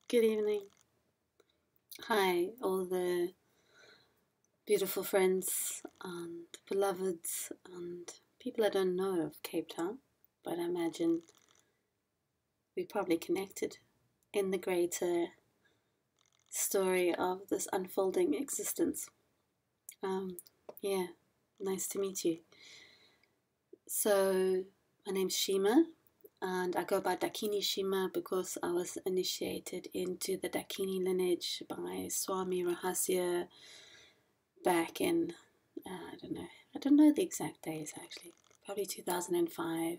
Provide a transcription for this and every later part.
Good evening. Hi, all the beautiful friends and beloveds and people I don't know of Cape Town, but I imagine we probably connected in the greater story of this unfolding existence. Yeah, nice to meet you. So, my name's Shima, and I go by Dakini Shima because I was initiated into the Dakini lineage by Swami Rahasya back in, I don't know the exact days actually, probably 2005.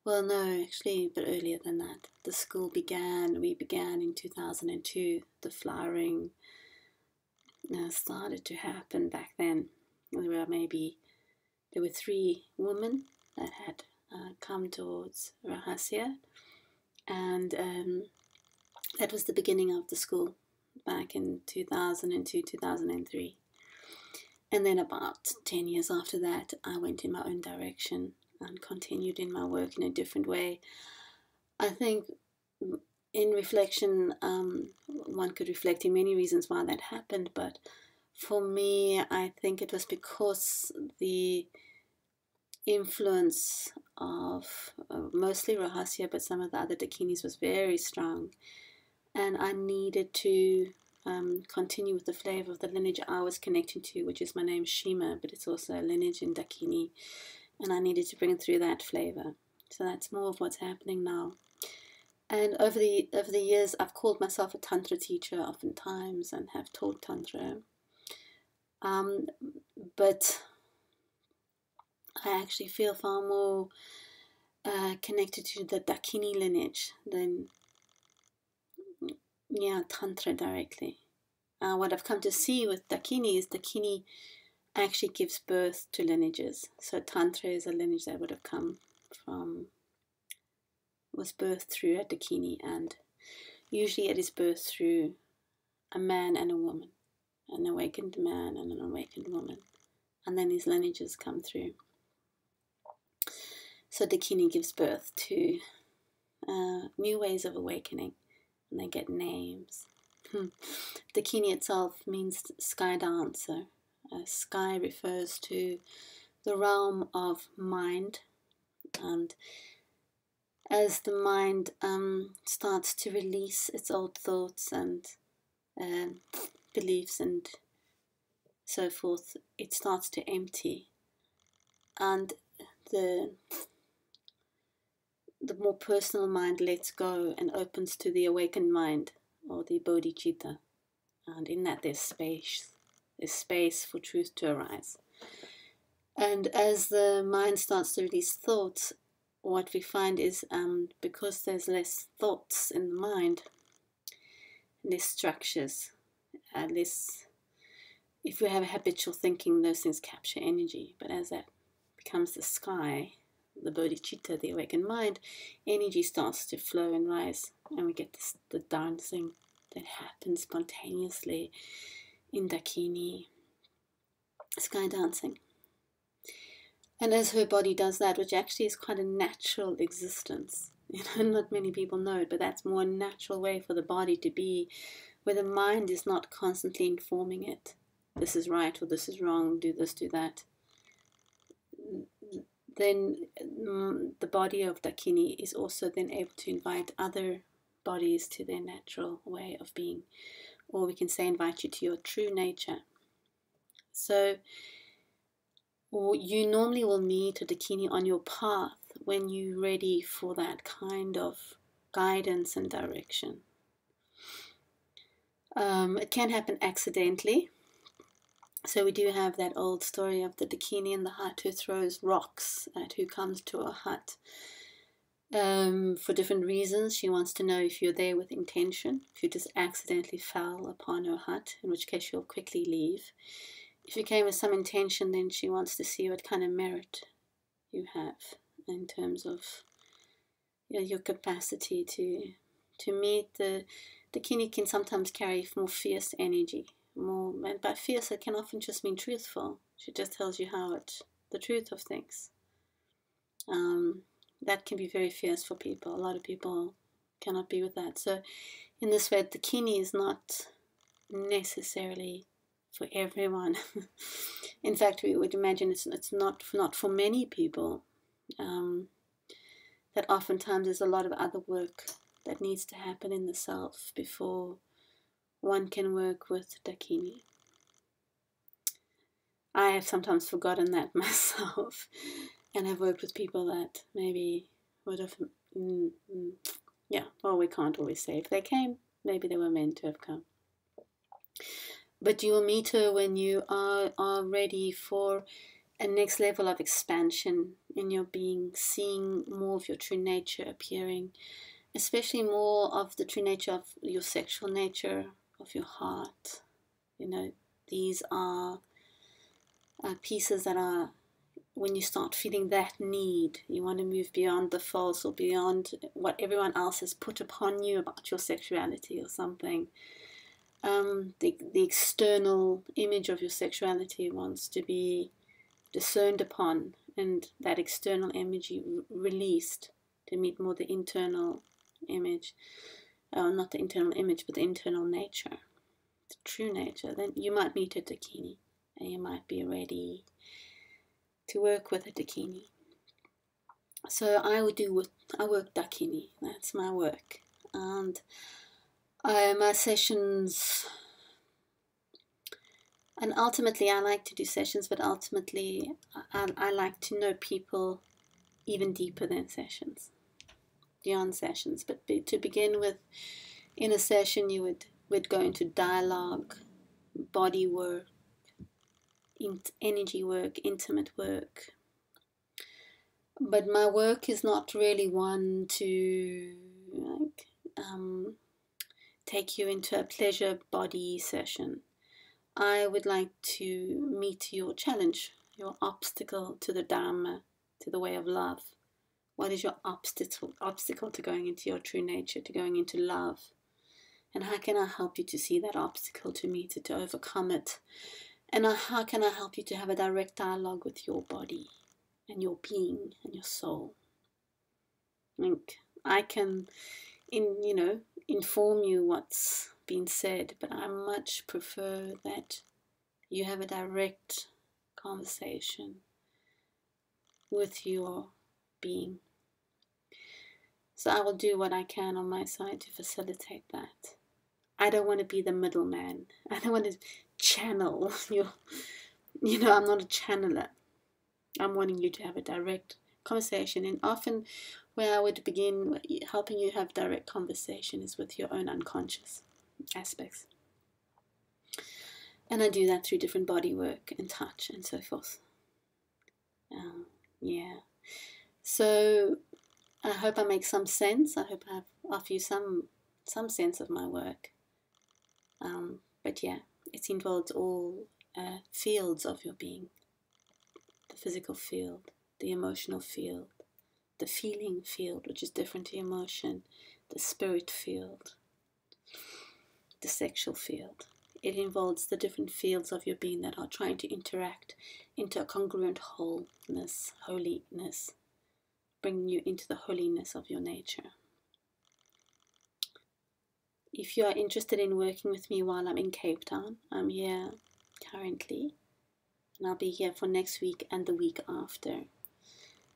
Well, no, actually a bit earlier than that. The school we began in 2002. The flowering started to happen back then. There were 3 women that had come towards Rahasya, and that was the beginning of the school back in 2002, 2003. And then about 10 years after that, I went in my own direction and continued in my work in a different way. I think in reflection, one could reflect in many reasons why that happened, but for me, I think it was because the influence of mostly Rahasya, but some of the other Dakinis was very strong, and I needed to continue with the flavor of the lineage I was connecting to, which is my name Shima, but it's also a lineage in Dakini, and I needed to bring through that flavor. So that's more of what's happening now. And over the years, I've called myself a Tantra teacher oftentimes and have taught Tantra. But I actually feel far more connected to the Dakini lineage than Tantra directly. What I've come to see with Dakini is Dakini actually gives birth to lineages. So Tantra is a lineage that would have was birthed through a Dakini, and usually it is birthed through a man and a woman, an awakened man and an awakened woman, and then these lineages come through. So Dakini gives birth to new ways of awakening, and they get names. Dakini itself means SkyDancer. Sky refers to the realm of mind, and as the mind starts to release its old thoughts and beliefs and so forth, it starts to empty, and the more personal mind lets go and opens to the awakened mind, or the Bodhicitta, and in that there's space for truth to arise. And as the mind starts to release thoughts, what we find is because there's less thoughts in the mind, less structures, less. If we have habitual thinking, those things capture energy. But as that becomes the sky, the Bodhicitta, the awakened mind, energy starts to flow and rise, and we get the dancing that happens spontaneously in Dakini, sky dancing. And as her body does that, which actually is quite a natural existence, not many people know it, but that's more a natural way for the body to be, where the mind is not constantly informing it. This is right or this is wrong, do this, do that. Then the body of Dakini is also then able to invite other bodies to their natural way of being, or we can say invite you to your true nature. So you normally will meet a Dakini on your path when you're ready for that kind of guidance and direction. It can happen accidentally. So we do have that old story of the Dakini in the hut who throws rocks at who comes to a hut. For different reasons. She wants to know if you're there with intention, if you just accidentally fell upon her hut, in which case she'll quickly leave. If you came with some intention, then she wants to see what kind of merit you have in terms of your capacity to meet. The Dakini can sometimes carry more fierce energy. And by fierce, it can often just mean truthful. She just tells you the truth of things. That can be very fierce for people. A lot of people cannot be with that. So in this way, Dakini is not necessarily for everyone. In fact, we would imagine it's not for many people. That oftentimes there's a lot of other work that needs to happen in the self before one can work with Dakini. I have sometimes forgotten that myself, and have worked with people that maybe would have, yeah, well, we can't always say. If they came, maybe they were meant to have come. But you will meet her when you are ready for a next level of expansion in your being, seeing more of your true nature appearing, especially more of the true nature of your sexual nature, of your heart. You know, these are pieces that are, when you start feeling that need, you want to move beyond the false or beyond what everyone else has put upon you about your sexuality or something. The external image of your sexuality wants to be discerned upon, and that external image released to meet more the internal image, not the internal image, but the internal nature, the true nature. Then you might meet a Dakini, and you might be ready to work with a Dakini. So I work Dakini. That's my work, and my sessions. And ultimately, I like to do sessions, but ultimately, I like to know people even deeper than sessions, beyond sessions. But to begin with, in a session, you would go into dialogue, body work, energy work, intimate work. But my work is not really one to take you into a pleasure body session. I would like to meet your challenge, your obstacle to the Dharma, to the way of love. What is your obstacle to going into your true nature, to going into love? And how can I help you to see that obstacle, to meet it, to overcome it? And how can I help you to have a direct dialogue with your body and your being and your soul? I can, inform you what's been said, but I much prefer that you have a direct conversation with your being. So I will do what I can on my side to facilitate that. I don't want to be the middleman. I don't want to channel your, I'm not a channeler. I'm wanting you to have a direct conversation. And often where I would begin helping you have direct conversation is with your own unconscious aspects. And I do that through different body work and touch and so forth. So I hope I make some sense. I hope I offer you some sense of my work. But yeah, it involves all fields of your being. The physical field, the emotional field, the feeling field, which is different to emotion, the spirit field, the sexual field. It involves the different fields of your being that are trying to interact into a congruent wholeness, holiness, bringing you into the holiness of your nature. If you are interested in working with me while I'm in Cape Town, I'm here currently, and I'll be here for next week and the week after.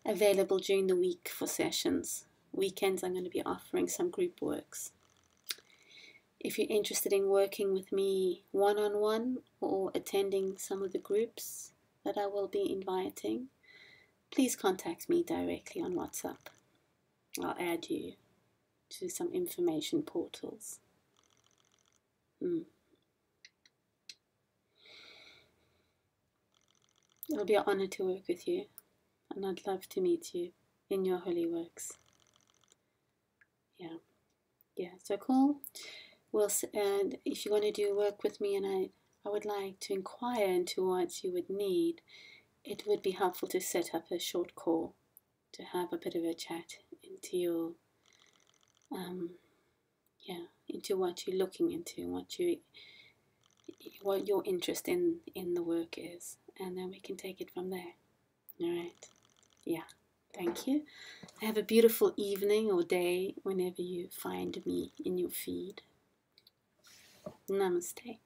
Available during the week for sessions. Weekends I'm going to be offering some group works. If you're interested in working with me one-on-one or attending some of the groups that I will be inviting, please contact me directly on WhatsApp. I'll add you to some information portals. It'll be an honor to work with you, and I'd love to meet you in your holy works. Yeah, so cool. Well, and if you want to do work with me, and I would like to inquire into what you would need, it would be helpful to set up a short call to have a bit of a chat into your, into what you're looking into, what your interest in the work is, and then we can take it from there. All right. Yeah. Thank you. Have a beautiful evening or day whenever you find me in your feed. Namaste.